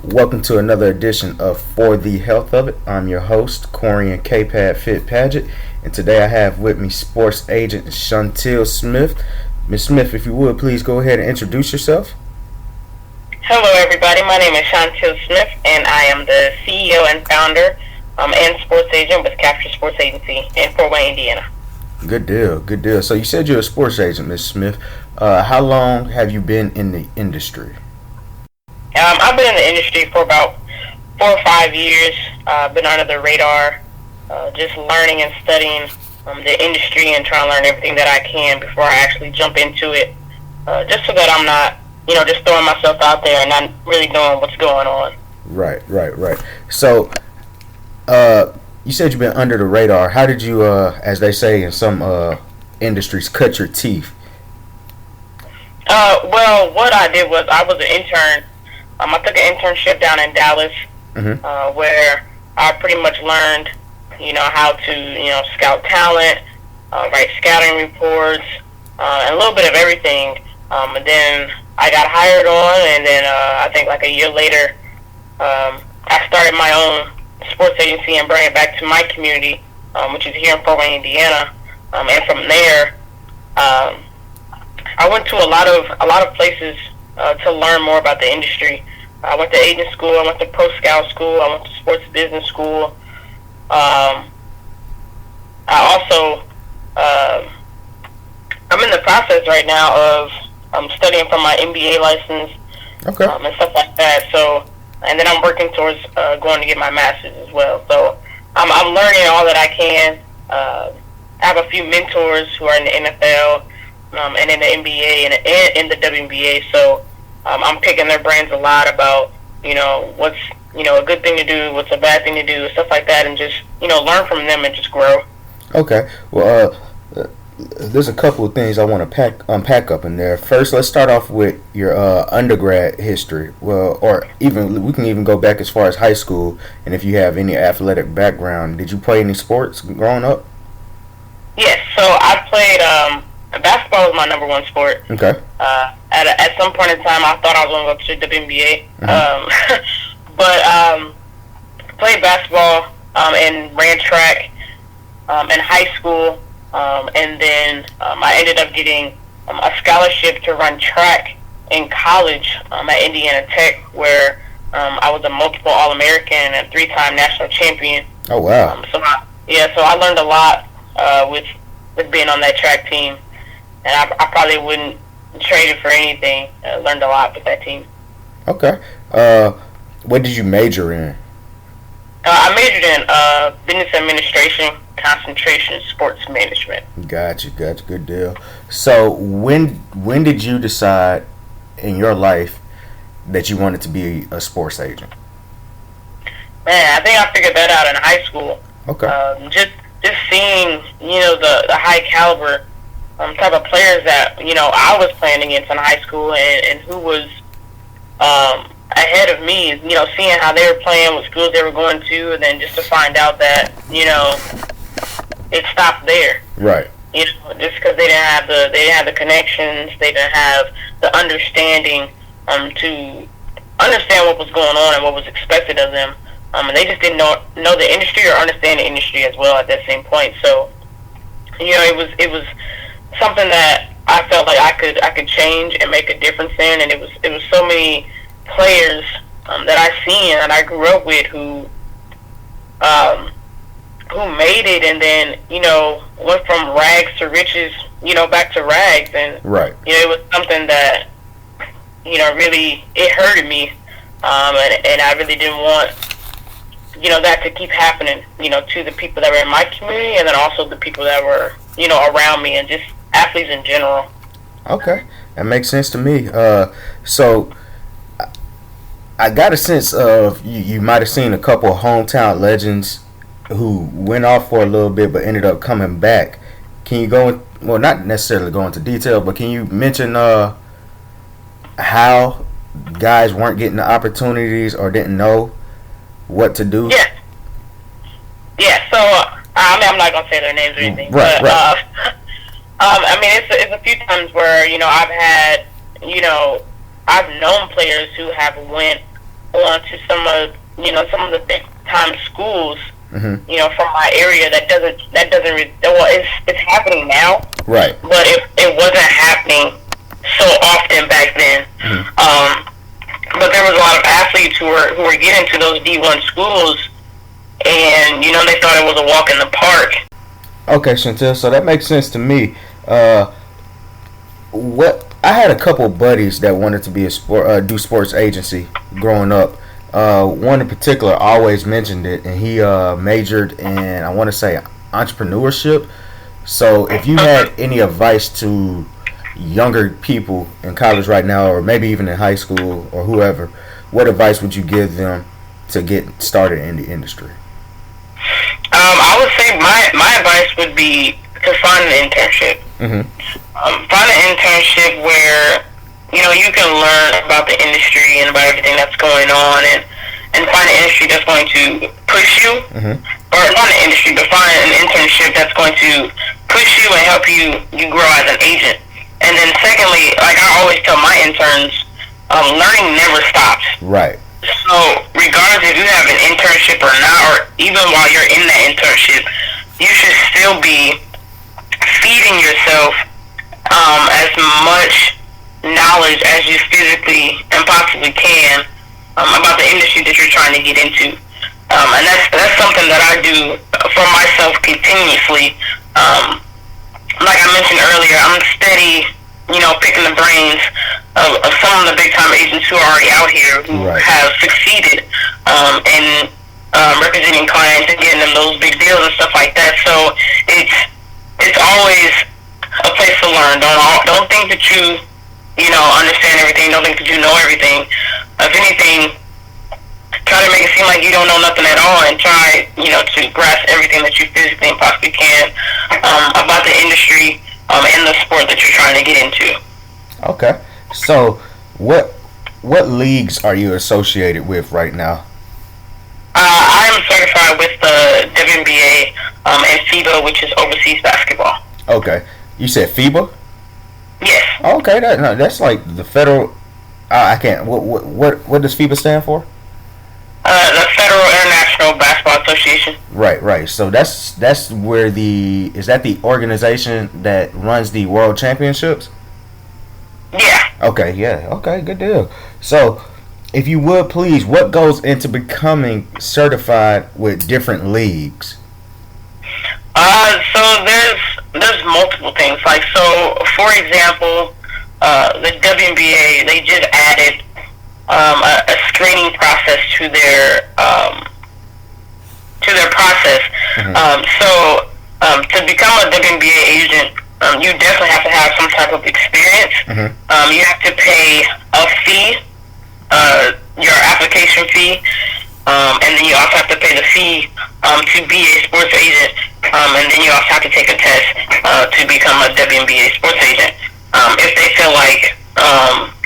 Welcome to another edition of For the Health of It. I'm your host, Corian K-Pad Fit Paget, and today I have with me sports agent Chauntiel Smith. Ms. Smith, if you would, please go ahead and introduce yourself. Hello, everybody. My name is Chauntiel Smith, and I am the CEO and founder and sports agent with Capture Sports Agency in Fort Wayne, Indiana. Good deal, good deal. So you said you're a sports agent, Ms. Smith. How long have you been in the industry? I've been in the industry for about 4 or 5 years. Been under the radar, just learning and studying the industry and trying to learn everything that I can before I actually jump into it, just so that I'm not, just throwing myself out there and not really knowing what's going on. Right. So, you said you've been under the radar. How did you, as they say in some industries, cut your teeth? Well, what I did was I was an intern. I took an internship down in Dallas, where I pretty much learned, how to, scout talent, write scouting reports, and a little bit of everything. And then I got hired on, and then I think like a year later, I started my own sports agency and brought it back to my community, which is here in Fort Wayne, Indiana. And from there, I went to a lot of places to learn more about the industry. I went to agent school, I went to pro scout school, I went to sports business school. I also, I'm in the process right now of studying for my MBA license, and stuff like that. So, and then I'm working towards going to get my master's as well. So I'm learning all that I can. I have a few mentors who are in the NFL and in the NBA and in the WNBA. So I'm picking their brains a lot about, what's, a good thing to do, what's a bad thing to do, stuff like that, and just, learn from them and just grow. Okay. Well, there's a couple of things I want to unpack up in there. First, let's start off with your undergrad history. Well, or even we can even go back as far as high school, and if you have any athletic background. Did you play any sports growing up? Yes. So I played basketball was my number one sport. Okay. At some point in time, I thought I was going to go to the WNBA. But played basketball and ran track in high school. And then I ended up getting a scholarship to run track in college at Indiana Tech, where I was a multiple All-American and a 3-time national champion. Oh, wow. So I learned a lot with being on that track team. And I probably wouldn't trade it for anything. I learned a lot with that team. Okay. What did you major in? I majored in business administration, concentration, sports management. Gotcha. Good deal. So when did you decide in your life that you wanted to be a sports agent? Man, I think I figured that out in high school. Okay. Just seeing, the high caliber type of players that, I was playing against in high school and who was ahead of me, seeing how they were playing, what schools they were going to, and then just to find out that, it stopped there. Right. Just because they didn't have the connections, they didn't have the understanding to understand what was going on and what was expected of them. And they just didn't know the industry or understand the industry as well at that same point. So, it was something that I felt like I could change and make a difference in, and it was so many players that I seen and I grew up with who made it, and then went from rags to riches, back to rags, and right. It was something that really it hurted me, and I really didn't want that to keep happening, to the people that were in my community, and then also the people that were around me, and just athletes in general. Okay, that makes sense to me. So I got a sense of you might have seen a couple of hometown legends who went off for a little bit but ended up coming back. Can you go well, not necessarily go into detail, but can you mention how guys weren't getting the opportunities or didn't know what to do? Yeah. So I'm not gonna say their names or anything, right. It's a few times where I've had I've known players who have went going to some of the big time schools, Mm-hmm. from my area that doesn't it's happening now, Right. but it wasn't happening so often back then. Mm-hmm. But there was a lot of athletes who were getting to those D1 schools, and they thought it was a walk in the park. Okay, Chauntiel, so that makes sense to me. What I had a couple buddies that wanted to be do sports agency growing up. One in particular always mentioned it, and he majored in, I want to say, entrepreneurship. So if you had any advice to younger people in college right now, or maybe even in high school or whoever, what advice would you give them to get started in the industry? I would say my advice would be to find an internship. Mm-hmm. Find an internship where you can learn about the industry and about everything that's going on, and find an industry that's going to push you, Mm-hmm. or not an industry, but find an internship that's going to push you and help you grow as an agent. And then secondly, like I always tell my interns, learning never stops. Right. So regardless if you have an internship or not, or even while you're in that internship, you should still be feeding yourself as much knowledge as you physically and possibly can about the industry that you're trying to get into. And that's something that I do for myself continuously. Like I mentioned earlier, I'm steady, picking the brains of some of the big time agents who are already out here who Right. have succeeded in representing clients and getting them those big deals and stuff like that. So it's always a place to learn. Don't think that you understand everything. Don't think that you know everything. If anything, try to make it seem like you don't know nothing at all, and try to grasp everything that you physically and possibly can about the industry and the sport that you're trying to get into. Okay. So what leagues are you associated with right now? I am certified with the WNBA and FIBA, which is overseas basketball. Okay. You said FIBA? Yes. Okay, that's like the federal. I can't. What does FIBA stand for? The Federal International Basketball Association. Right. So that's where is that the organization that runs the World Championships? Yeah. Okay. Yeah. Okay. Good deal. So, if you would please, what goes into becoming certified with different leagues? So there's multiple things. Like, so for example, the WNBA, they just added a screening process to their process. Mm-hmm. To become a WNBA agent, you definitely have to have some type of experience. Mm-hmm. You have to pay a fee, your application fee, and then you also have to pay the fee to be a sports agent, and then you also have to take a test to become a WNBA sports agent if they feel like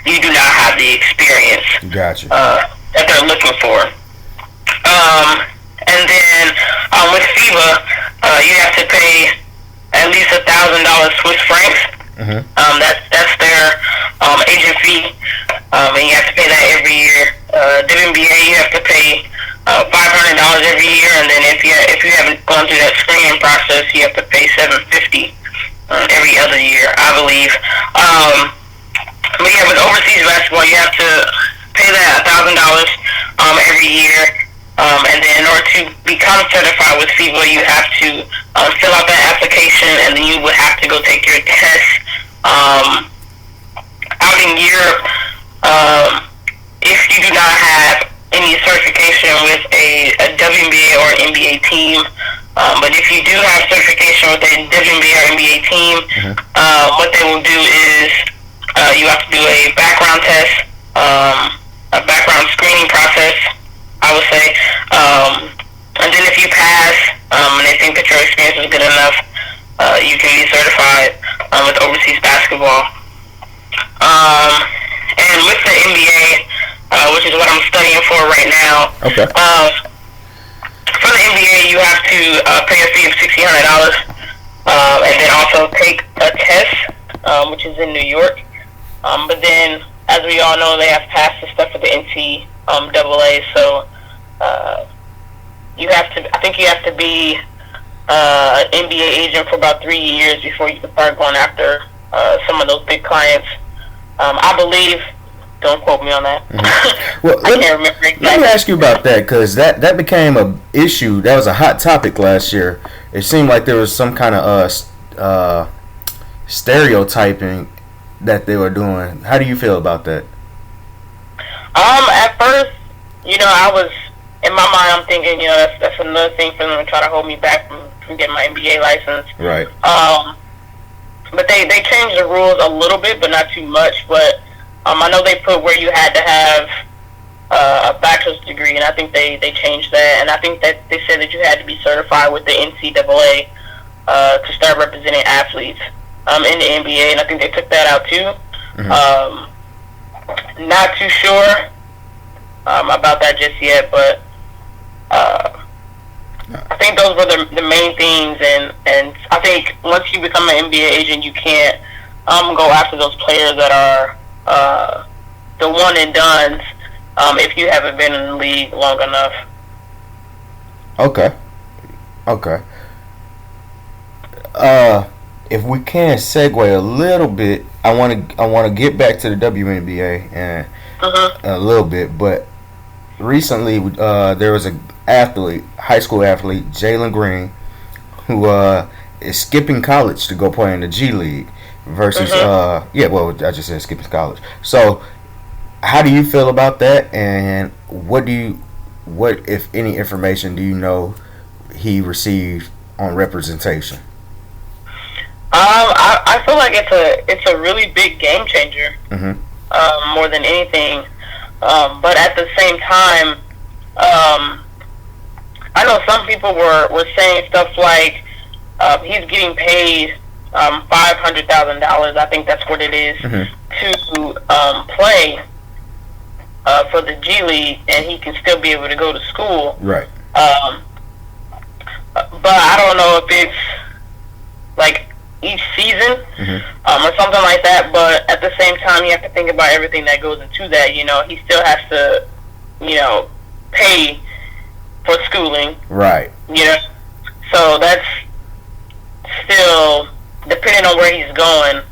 you do not have the experience Gotcha. that they're looking for. And then with FIBA, you have to pay at least $1,000 Swiss francs. Mm-hmm. That's their agent fee, and you have to pay that every year. WNBA, you have to pay $500 every year, and then if you haven't gone through that screening process, you have to pay $750 every other year, I believe. But yeah, with overseas basketball, you have to pay that $1,000 every year, and then in order to become certified with FIBA, you have to fill out that application, and then you would have to go take your test out in Europe. If you do not have any certification with a WNBA or NBA team, but if you do have certification with a WNBA or NBA team, Mm-hmm. what they will do is you have to do a background test, a background screening process, I would say, and then if you pass and they think that your experience is good enough, you can be certified with overseas basketball. And with the NBA, which is what I'm studying for right now. Okay. For the NBA, you have to pay a fee of $1,600, and then also take a test, which is in New York. But then, as we all know, they have passed the stuff for the Double A. So I think you have to be an NBA agent for about 3 years before you can start going after some of those big clients. I believe. Don't quote me on that. Mm-hmm. Well, I can't remember exactly. Let me ask you about that, because that became a issue. That was a hot topic last year. It seemed like there was some kind of stereotyping that they were doing. How do you feel about that? At first, I was in my mind. I'm thinking, that's another thing for them to try to hold me back from getting my NBA license. Right. But they changed the rules a little bit, but not too much. But I know they put where you had to have a bachelor's degree, and I think they changed that. And I think that they said that you had to be certified with the NCAA to start representing athletes in the NBA, and I think they took that out too. Mm-hmm. Not too sure about that just yet, but I think those were the main things. And I think once you become an NBA agent, you can't go after those players that are the one and dones if you haven't been in the league long enough. Okay. If we can segue a little bit, I want to get back to the WNBA and a little bit, but recently there was a high school athlete, Jalen Green, who is skipping college to go play in the G League versus I just said skipping college. So how do you feel about that, and what if any information do you know he received on representation? I feel like it's a really big game changer, more than anything. But at the same time, I know some people were saying stuff like he's getting paid $500,000. I think that's what it is, to play for the G League, and he can still be able to go to school. Right. But I don't know if it's like each season or something like that. But at the same time, you have to think about everything that goes into that. He still has to, pay for schooling. Right. So that's still, depending on where he's going,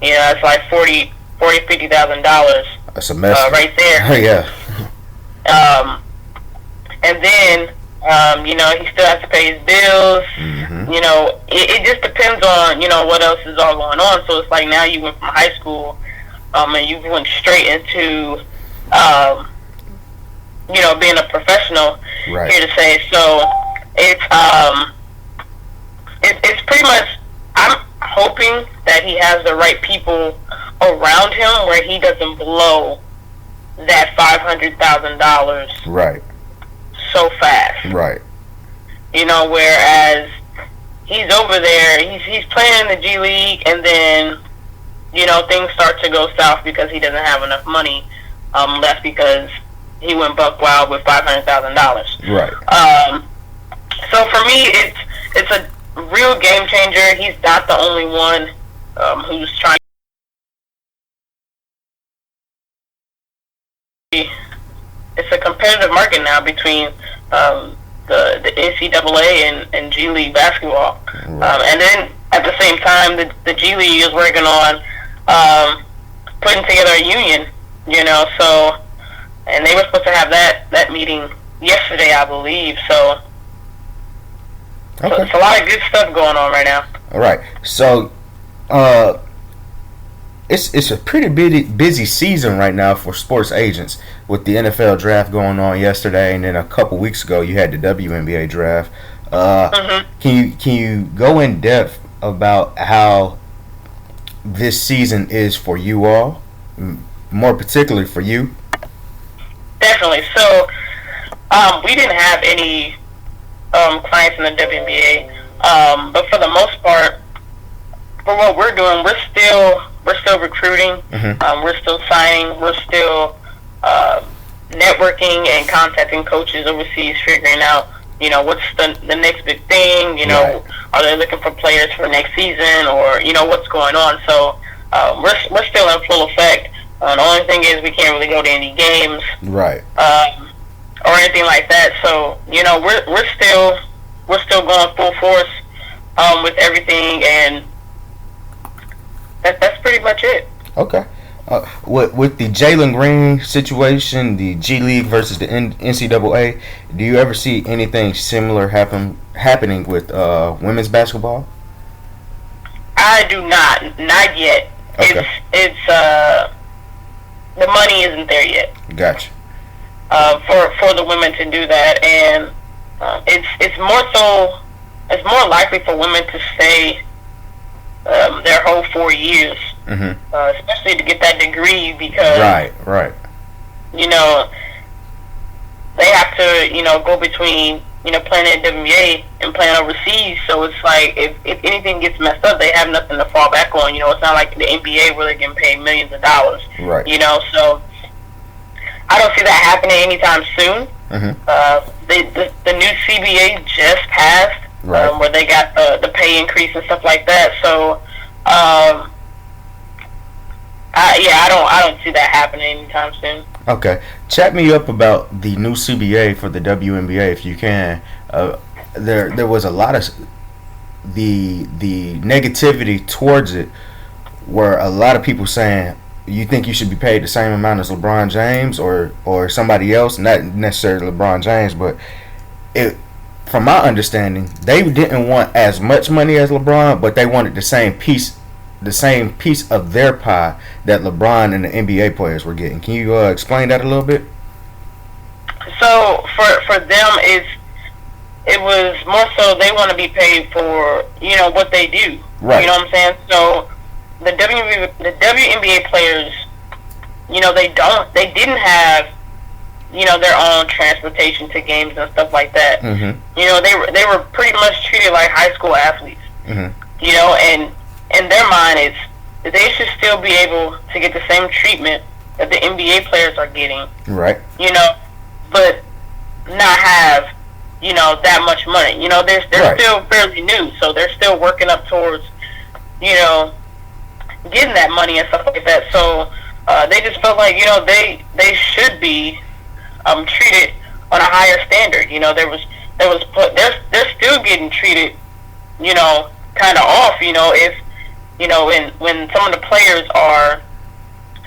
it's like $50,000. A semester. Right there. Yeah. And then, he still has to pay his bills. It just depends on, what else is all going on. So it's like now you went from high school, and you went straight into, being a professional, right, here to say. So it's pretty much, I'm hoping that he has the right people around him where he doesn't blow that $500,000 right so fast. Right. Whereas he's over there, he's playing in the G League, and then, things start to go south because he doesn't have enough money. That's because he went buck wild with $500,000. Right. So for me, it's a real game changer. He's not the only one who's trying. It's a competitive market now between the NCAA and G League basketball. Right. And then at the same time, the G League is working on putting together a union, so, and they were supposed to have that meeting yesterday, I believe. So it's a lot of good stuff going on right now. All right. So it's a pretty busy season right now for sports agents, with the NFL draft going on yesterday, and then a couple weeks ago you had the WNBA draft. Can you go in depth about how this season is for you all, more particularly for you? Definitely. So we didn't have any clients in the WNBA, but for the most part, for what we're doing, we're still recruiting. We're still signing. We're still networking and contacting coaches overseas, figuring out, what's the next big thing. Right. Are they looking for players for next season, or what's going on? So we're still in full effect. The only thing is we can't really go to any games, right, or anything like that. So we're still going full force with everything, and that's pretty much it. Okay. With the Jalen Green situation, the G League versus the NCAA, do you ever see anything similar happening with women's basketball? I do not yet. Okay. It's the money isn't there yet. Gotcha. For the women to do that, and it's more likely for women to stay their whole 4 years, especially to get that degree, because right. They have to go between playing in WNBA and playing overseas. So it's like if anything gets messed up, they have nothing to fall back on. It's not like the NBA where they're getting paid millions of dollars. Right. So I don't see that happening anytime soon. The new CBA just passed, where they got the pay increase and stuff like that. So I don't see that happening anytime soon. Okay, chat me up about the new CBA for the WNBA if you can. There was a lot of the negativity towards it, where a lot of people saying, you think you should be paid the same amount as LeBron James or somebody else, not necessarily LeBron James, but from my understanding, they didn't want as much money as LeBron, but they wanted the same piece of their pie that LeBron and the NBA players were getting. Can you explain that a little bit? So for them, it was more so they want to be paid for what they do. Right. You know what I'm saying? So the WNBA players, they didn't have their own transportation to games and stuff like that. They were pretty much treated like high school athletes. And in their mind, it's they should still be able to get the same treatment that the NBA players are getting. Right. But not have that much money. They're still fairly new, so they're still working up towards getting that money and stuff like that. So they just felt like they should be treated on a higher standard. They're still getting treated kind of off. If when some of the players are,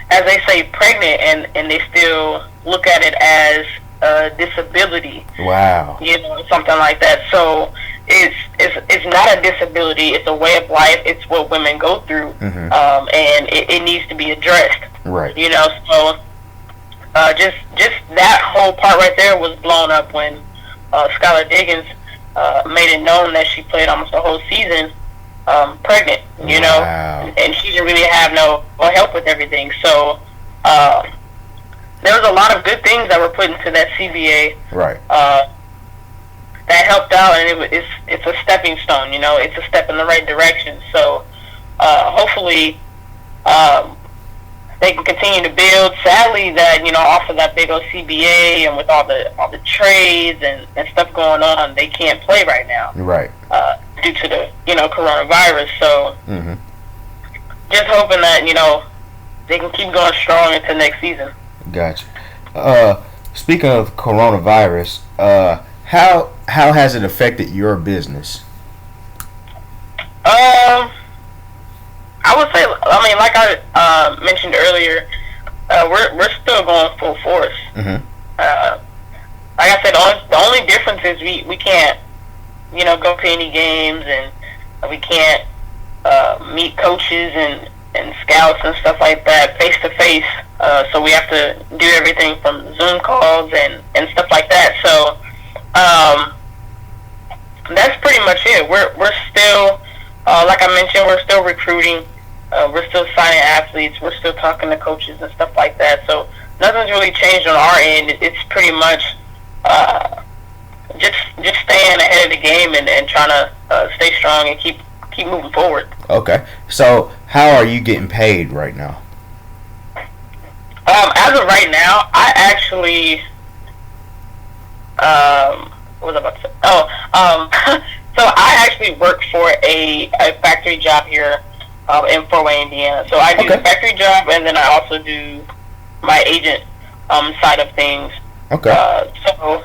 as they say, pregnant, and they still look at it as a disability. Wow. Something like that. So it's not a disability. It's a way of life. It's what women go through, and it needs to be addressed. Right. So just that whole part right there was blown up when Skylar Diggins made it known that she played almost the whole season pregnant. Wow. And she didn't really have no help with everything. So there was a lot of good things that were put into that CBA. Right. That helped out, and it's a stepping stone. It's a step in the right direction. So hopefully they can continue to build. Sadly, that off of that big old CBA and with all the trades and stuff going on, they can't play right now. Right. Due to the coronavirus. So just hoping that they can keep going strong into next season. Gotcha. Speaking of coronavirus, how has it affected your business? I would say, like I mentioned earlier, we're still going full force. Like I said, the only difference is we can't go to any games, and we can't meet coaches and scouts and stuff like that face to face. So we have to do everything from Zoom calls and stuff like that. So that's pretty much it. We're still, like I mentioned, we're still recruiting. We're still signing athletes. We're still talking to coaches and stuff like that. So nothing's really changed on our end. It's pretty much just staying ahead of the game and trying to stay strong and keep moving forward. Okay. So how are you getting paid right now? As of right now, I actually what was I about to say? So I actually work for a factory job here in Fort Wayne, Indiana. So I do the factory job, and then I also do my agent side of things. Okay. So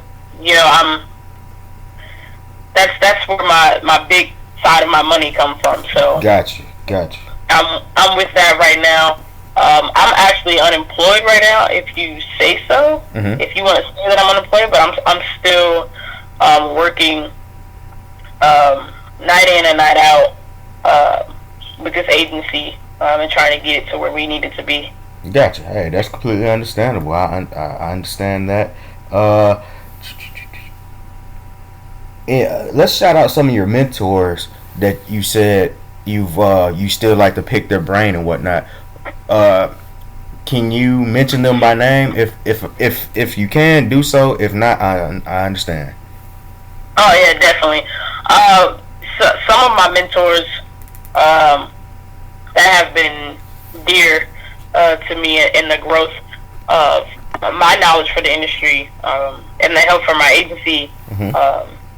that's where my big side of my money come from. So Gotcha. I'm with that right now. I'm actually unemployed right now, if you say so. Mm-hmm. If you want to say that I'm unemployed, but I'm still working night in and night out with this agency and trying to get it to where we need it to be. Gotcha. Hey, that's completely understandable. I understand that. Let's shout out some of your mentors that you said you still like to pick their brain and whatnot. Can you mention them by name? If you can, do so. If not, I understand. Oh yeah, definitely. So some of my mentors that have been dear to me in the growth of my knowledge for the industry and the help from my agency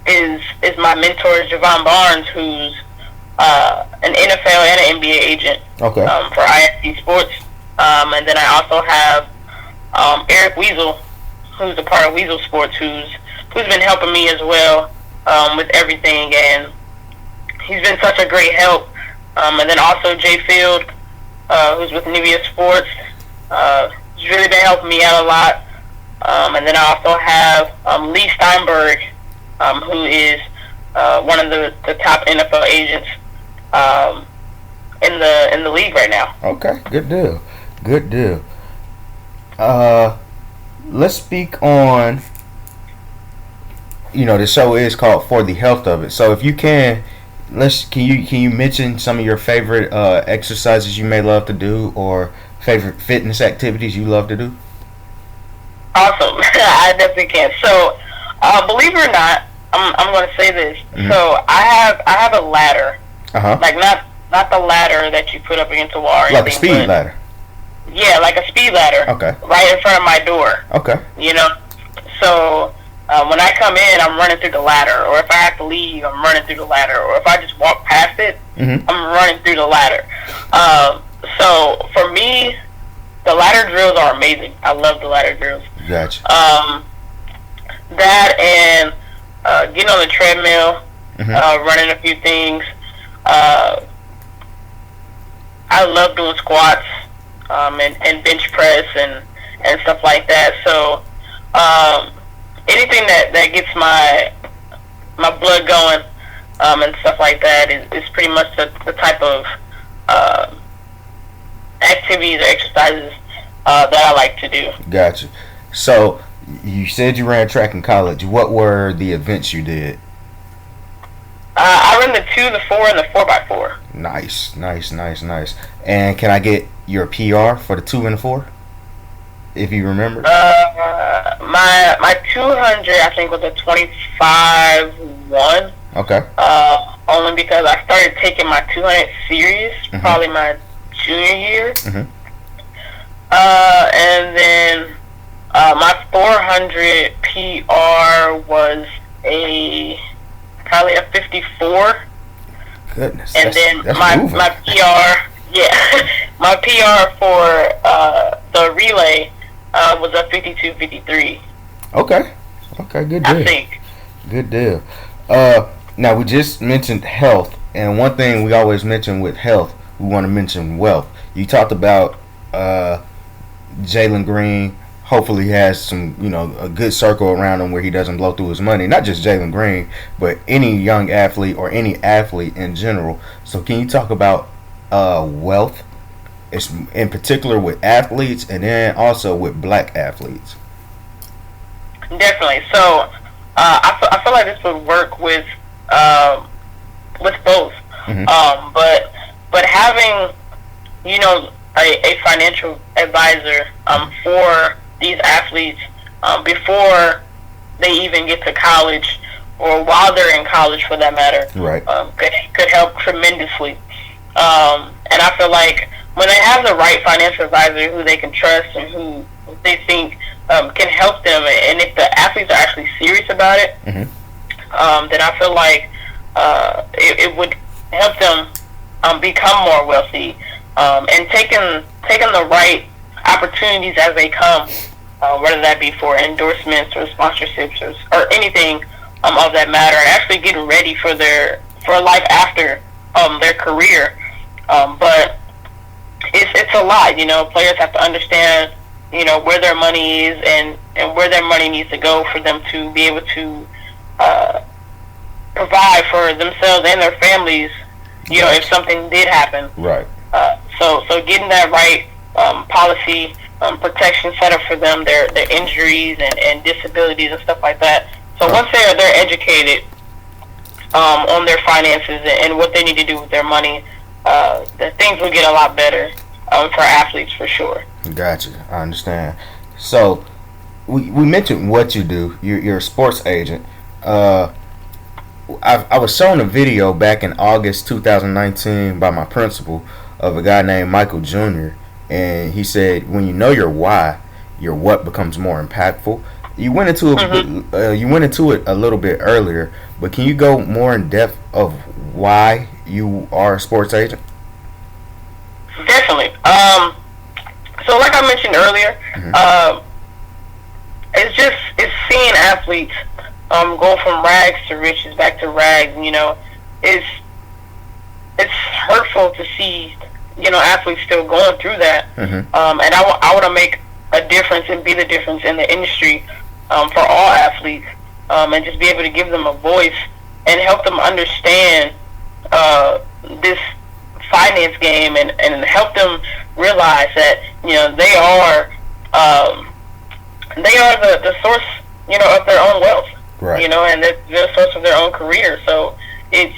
is my mentor Javon Barnes, who's an NFL and an NBA agent for ISC Sports. And then I also have Eric Weasel, who's a part of Weasel Sports, who's been helping me as well with everything, and he's been such a great help. And then also Jay Field, who's with Nivea Sports. He's really been helping me out a lot. And then I also have Lee Steinberg, who is one of the top NFL agents in the league right now. Okay, good deal. Let's speak on. The show is called For the Health of It. So if you can you mention some of your favorite exercises you may love to do, or favorite fitness activities you love to do? Awesome. I definitely can. So believe it or not, I'm going to say this. Mm-hmm. So I have a ladder. Like not the ladder that you put up against the wall. Like a speed ladder. Yeah, like a speed ladder. Okay. Right in front of my door. Okay. So when I come in, I'm running through the ladder, or if I have to leave, I'm running through the ladder, or if I just walk past it, I'm running through the ladder. So for me, the ladder drills are amazing. I love the ladder drills. Gotcha. That and getting on the treadmill, running a few things. I love doing squats and bench press and stuff like that. So anything that gets my blood going and stuff like that is pretty much the type of activities or exercises that I like to do. Gotcha. So you said you ran track in college. What were the events you did? I ran the 2, the 4, and the 4x4. Nice. And can I get your PR for the 2 and the 4, if you remember? My 200, I think, was a 25-1. Okay. Only because I started taking my 200 serious probably my junior year. And then my 400 PR was probably a 54. Goodness. And then my PR, my PR for the relay was a 52-53. Okay, good deal. I think. Good deal. Now we just mentioned health, and one thing we always mention with health, we want to mention wealth. You talked about Jalen Green. Hopefully he has some, a good circle around him where he doesn't blow through his money. Not just Jalen Green, but any young athlete or any athlete in general. So can you talk about wealth, in particular with athletes, and then also with black athletes? Definitely. So I feel like this would work with both. But having a financial advisor for these athletes before they even get to college, or while they're in college for that matter, right, could help tremendously. And I feel like when they have the right financial advisor who they can trust and who they think can help them, and if the athletes are actually serious about it, then I feel like it would help them become more wealthy, and taking the right opportunities as they come, whether that be for endorsements or sponsorships or anything of that matter, and actually getting ready for life after their career. But it's a lot, Players have to understand, where their money is and where their money needs to go for them to be able to provide for themselves and their families, if something did happen. Right. So getting that right policy protection set up for them, their injuries and disabilities and stuff like that. So once they're educated on their finances and what they need to do with their money, the things will get a lot better for athletes for sure. Gotcha. I understand. So we mentioned what you do. You're a sports agent. I was shown a video back in August 2019 by my principal of a guy named Michael Jr. And he said, when you know your why, your what becomes more impactful. You went into it a little bit earlier, but can you go more in depth of why you are a sports agent? Definitely. So like I mentioned earlier, it's seeing athletes go from rags to riches, back to rags. It's hurtful to see athletes still going through that. And I want to make a difference and be the difference in the industry for all athletes, and just be able to give them a voice and help them understand this finance game and help them realize that they are the source of their own wealth, right. And they're the source of their own career. So it's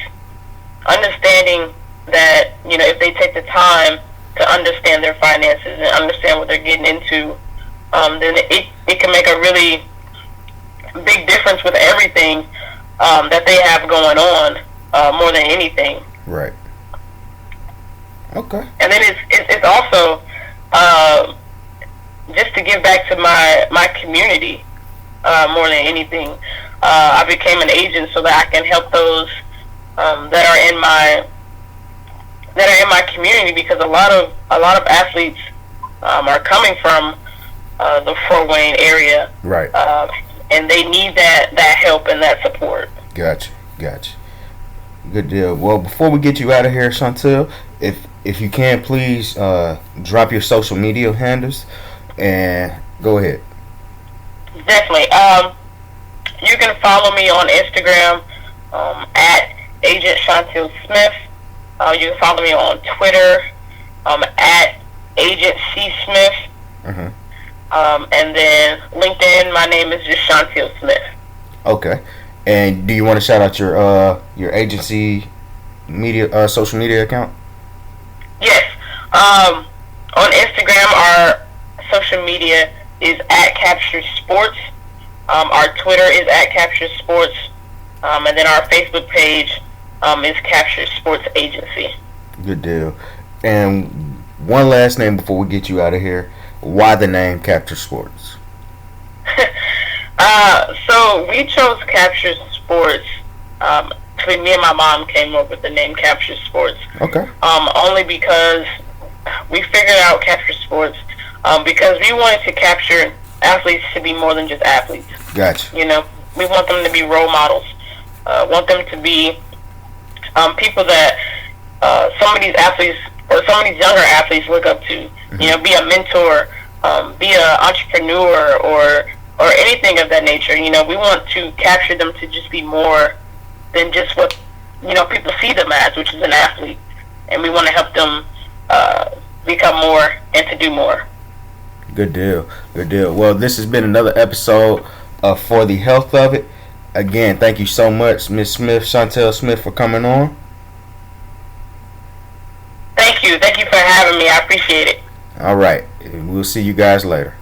understanding that if they take the time to understand their finances and understand what they're getting into, then it can make a really big difference with everything that they have going on, more than anything. Right. Okay. And then it's also just to give back to my community, more than anything. I became an agent so that I can help those that are in my community, because a lot of athletes are coming from the Fort Wayne area, right? And they need that help and that support. Gotcha. Good deal. Well, before we get you out of here, Chauntiel, if you can, please drop your social media handles and go ahead. Definitely. You can follow me on Instagram at Agent Chauntiel Smith. You can follow me on Twitter at Agent C Smith. And then LinkedIn, my name is just Chauntiel Smith. Okay. And do you want to shout out your agency media social media account? Yes. On Instagram, our social media is at Capture Sports. Our Twitter is at Capture Sports. And then our Facebook page is Capture Sports Agency. Good deal. And one last name before we get you out of here. Why the name Capture Sports? So we chose Capture Sports. Actually, me and my mom came up with the name Capture Sports. Okay. Only because we figured out Capture Sports because we wanted to capture athletes to be more than just athletes. Gotcha. We want them to be role models. Want them to be people that some of these athletes or some of these younger athletes look up to. Be a mentor, be an entrepreneur, or anything of that nature. We want to capture them to just be more than just what people see them as, which is an athlete, and we want to help them become more and to do more. Good deal. Well, this has been another episode of For the Health of It. Again, thank you so much, Ms. Smith, Chauntiel Smith, for coming on. Thank you for having me. I appreciate it. All right. We'll see you guys later.